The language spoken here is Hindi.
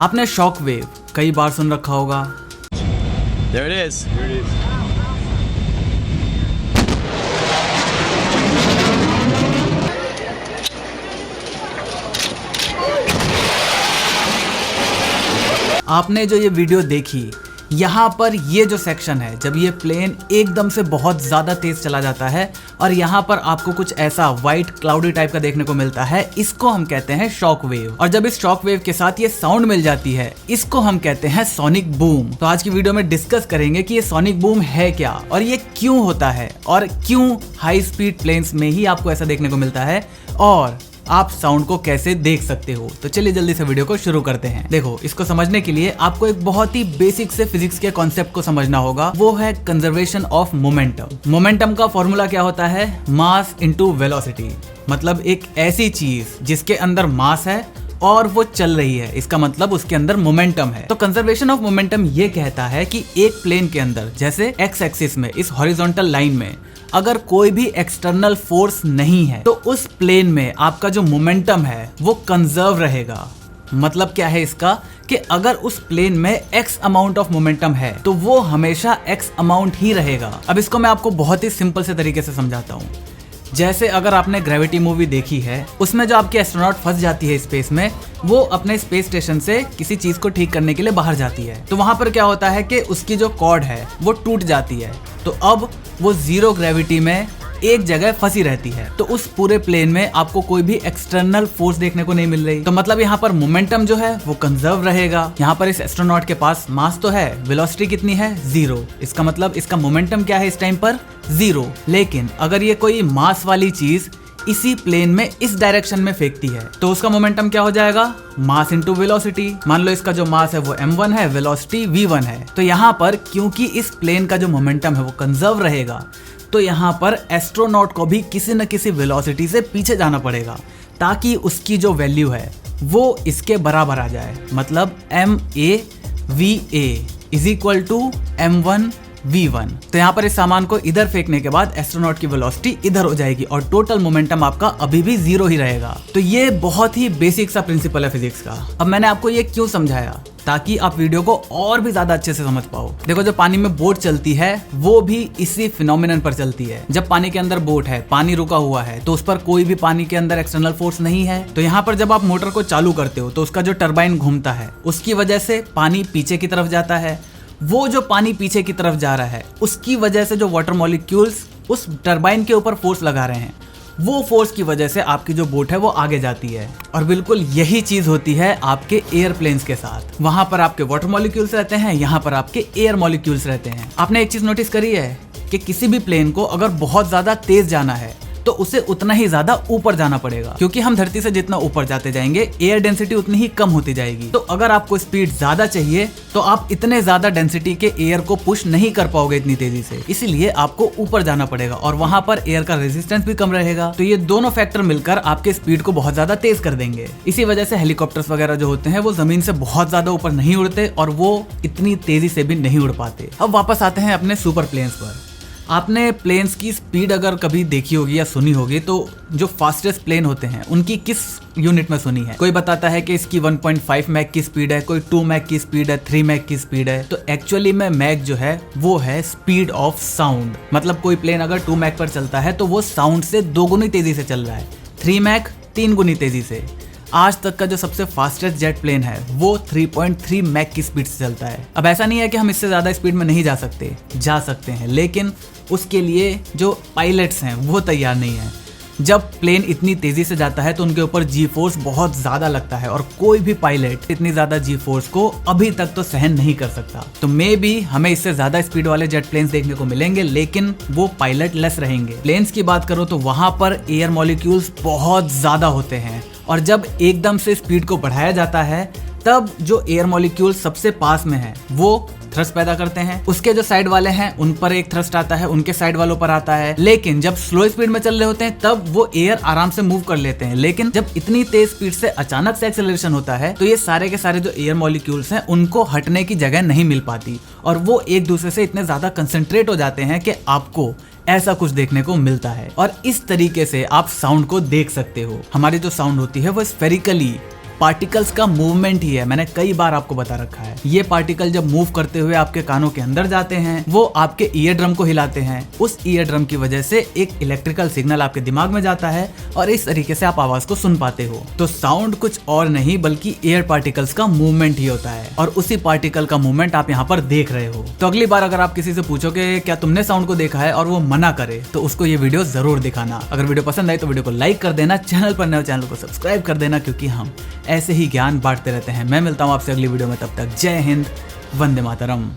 आपने शॉक वेव कई बार सुन रखा होगा। There it is. आपने जो ये वीडियो देखी, यहाँ पर ये जो सेक्शन है, जब ये प्लेन एकदम से बहुत ज़्यादा तेज़ चला जाता है और यहाँ पर आपको कुछ ऐसा वाइट क्लाउडी टाइप का देखने को मिलता है, इसको हम कहते हैं शॉक वेव। और जब इस शॉक वेव के साथ ये साउंड मिल जाती है, इसको हम कहते हैं सोनिक बूम। तो आज की वीडियो में डिस्कस करेंगे कि ये सोनिक बूम है क्या और ये क्यों होता है और क्यों हाई स्पीड प्लेन्स में ही आपको ऐसा देखने को मिलता है और आप साउंड को कैसे देख सकते हो। तो चलिए जल्दी से वीडियो को शुरू करते हैं। देखो, इसको समझने के लिए आपको एक बहुत ही बेसिक से फिजिक्स के कॉन्सेप्ट को समझना होगा, वो है कंजर्वेशन ऑफ मोमेंटम। मोमेंटम का फॉर्मूला क्या होता है? Mass into velocity. मतलब एक ऐसी चीज जिसके अंदर मास है और वो चल रही है, इसका मतलब उसके अंदर मोमेंटम है। तो कंजर्वेशन ऑफ मोमेंटम ये कहता है कि एक प्लेन के अंदर, जैसे एक्स एक्सिस में, इस हॉरिजॉन्टल लाइन में अगर कोई भी एक्सटर्नल फोर्स नहीं है तो उस प्लेन में आपका जो मोमेंटम है वो कंजर्व रहेगा। मतलब क्या है इसका कि अगर उस प्लेन में x अमाउंट ऑफ मोमेंटम है तो वो हमेशा x अमाउंट ही रहेगा। अब इसको मैं आपको बहुत ही सिंपल से तरीके से समझाता हूँ। जैसे अगर आपने ग्रेविटी मूवी देखी है, उसमें जो आपकी एस्ट्रोनॉट फंस जाती है स्पेस में, वो अपने स्पेस स्टेशन से किसी चीज को ठीक करने के लिए बाहर जाती है। तो वहां पर क्या होता है कि उसकी जो कॉर्ड है वो टूट जाती है, तो अब वो जीरो ग्रेविटी में एक जगह फंसी रहती है। तो उस पूरे प्लेन में आपको कोई भी एक्सटर्नल फोर्स देखने को नहीं मिल रही। तो मतलब यहाँ पर मोमेंटम जो है वो कंजर्व रहेगा। यहाँ पर इस एस्ट्रोनॉट के पास मास तो है, वेलोसिटी कितनी है? 0। इसका मतलब इसका मोमेंटम क्या है इस टाइम पर? 0। लेकिन अगर ये कोई मास वाली चीज इसी प्लेन में इस डायरेक्शन में फेंकती है तो उसका मोमेंटम क्या हो जाएगा? Mass into velocity. मान लो इसका जो मास है वो m1 है, वेलोसिटी v1 है। तो यहाँ पर क्योंकि इस प्लेन का जो मोमेंटम है वो कंजर्व रहेगा, तो यहाँ पर एस्ट्रोनॉट को भी किसी न किसी वेलोसिटी से पीछे जाना पड़ेगा ताकि उसकी जो वैल्यू है वो इसके बराबर आ जाए। मतलब ma/va is equal to m1 v1। तो यहाँ पर इस सामान को इधर फेंकने के बाद एस्ट्रोनॉट की वेलोसिटी इधर हो जाएगी और टोटल मोमेंटम आपका अभी भी 0 ही रहेगा। तो ये बहुत ही बेसिक सा प्रिंसिपल है फिजिक्स का। अब मैंने आपको ये क्यों समझाया? ताकि आप वीडियो को और भी ज्यादा अच्छे से समझ पाओ। देखो, जो पानी में बोट चलती है वो भी इसी फिनोमिनन पर चलती है। जब पानी के अंदर बोट है, पानी रुका हुआ है, तो उस पर कोई भी पानी के अंदर एक्सटर्नल फोर्स नहीं है। तो यहाँ पर जब आप मोटर को चालू करते हो तो उसका जो टरबाइन घूमता है उसकी वजह से पानी पीछे की तरफ जाता है। वो जो पानी पीछे की तरफ जा रहा है उसकी वजह से जो वाटर मॉलिक्यूल्स उस टरबाइन के ऊपर फोर्स लगा रहे हैं, वो फोर्स की वजह से आपकी जो बोट है वो आगे जाती है। और बिल्कुल यही चीज होती है आपके एयरप्लेन्स के साथ। वहां पर आपके वाटर मॉलिक्यूल्स रहते हैं, यहाँ पर आपके एयर मॉलिक्यूल्स रहते हैं। आपने एक चीज नोटिस करी है कि किसी भी प्लेन को अगर बहुत ज्यादा तेज जाना है तो उसे उतना ही ज्यादा ऊपर जाना पड़ेगा, क्योंकि हम धरती से जितना ऊपर जाते जाएंगे एयर डेंसिटी उतनी ही कम होती जाएगी। तो अगर आपको स्पीड ज्यादा चाहिए तो आप इतने ज्यादा डेंसिटी के एयर को पुश नहीं कर पाओगे इतनी तेजी से, इसीलिए आपको ऊपर जाना पड़ेगा और वहां पर एयर का रेजिस्टेंस भी कम रहेगा। तो ये दोनों फैक्टर मिलकर आपके स्पीड को बहुत ज्यादा तेज कर देंगे। इसी वजह से हेलीकॉप्टर्स वगैरह जो होते हैं वो जमीन से बहुत ज्यादा ऊपर नहीं उड़ते और वो इतनी तेजी से भी नहीं उड़ पाते। अब वापस आते हैं अपने सुपर प्लेन्स पर। आपने प्लेन्स की स्पीड अगर कभी देखी होगी या सुनी होगी, तो जो फास्टेस्ट प्लेन होते हैं उनकी किस यूनिट में सुनी है? कोई बताता है कि इसकी 1.5 मैक की स्पीड है, कोई 2 मैक की स्पीड है, 3 मैक की स्पीड है। तो एक्चुअली में मैक जो है वो है स्पीड ऑफ साउंड। मतलब कोई प्लेन अगर 2 मैक पर चलता है तो वो साउंड से 2 गुनी तेजी से चल रहा है, 3 मैक 3 गुनी तेजी से। आज तक का जो सबसे फास्टेस्ट जेट प्लेन है वो 3.3 मैक की स्पीड से चलता है। अब ऐसा नहीं है कि हम इससे ज्यादा स्पीड में नहीं जा सकते, जा सकते हैं, लेकिन उसके लिए जो पायलट्स हैं वो तैयार नहीं है। जब प्लेन इतनी तेजी से जाता है तो उनके ऊपर जी फोर्स बहुत ज्यादा लगता है और कोई भी पायलट इतनी ज्यादा जी फोर्स को अभी तक तो सहन नहीं कर सकता। तो मे बी हमें इससे ज्यादा स्पीड वाले जेट प्लेन्स देखने को मिलेंगे, लेकिन वो पायलट लेस रहेंगे। प्लेन्स की बात करो तो वहां पर एयर मॉलिक्यूल्स बहुत ज्यादा होते हैं और जब एकदम से स्पीड को बढ़ाया जाता है तब जो एयर मॉलिक्यूल सबसे पास में है वो थ्रस्ट पैदा करते हैं। उसके जो साइड वाले हैं उन पर एक थ्रस्ट आता है, उनके साइड वालों पर आता है। लेकिन जब स्लो स्पीड में चल रहे होते हैं तब वो एयर आराम से मूव कर लेते हैं, लेकिन जब इतनी तेज स्पीड से अचानक से एक्सेलरेशन होता है तो ये सारे के सारे जो एयर मॉलिक्यूल्स हैं उनको हटने की जगह नहीं मिल पाती और वो एक दूसरे से इतने ज्यादा कंसंट्रेट हो जाते हैं कि आपको ऐसा कुछ देखने को मिलता है। और इस तरीके से आप साउंड को देख सकते हो। हमारी जो साउंड होती है वो स्फेरिकली पार्टिकल्स का मूवमेंट ही है। मैंने कई बार आपको बता रखा है। ये पार्टिकल जब मूव करते हुए आपके कानों के अंदर जाते हैं, वो आपके ईयर ड्रम को हिलाते हैं। उस ईयर ड्रम की वजह से एक इलेक्ट्रिकल सिग्नल आपके दिमाग में जाता है और इस तरीके से आप आवाज को सुन पाते हो। तो साउंड कुछ और नहीं बल्कि एयर पार्टिकल्स का मूवमेंट ही होता है और उसी पार्टिकल का मूवमेंट आप यहाँ पर देख रहे हो। तो अगली बार अगर आप किसी से पूछो कि क्या तुमने साउंड को देखा है और वो मना करे, तो उसको ये वीडियो जरूर दिखाना। अगर वीडियो पसंद आई तो वीडियो को लाइक कर देना, चैनल पर नए हो चैनल को सब्सक्राइब कर देना, क्योंकि हम ऐसे ही ज्ञान बांटते रहते हैं। मैं मिलता हूँ आपसे अगली वीडियो में, तब तक जय हिंद, वंदे मातरम।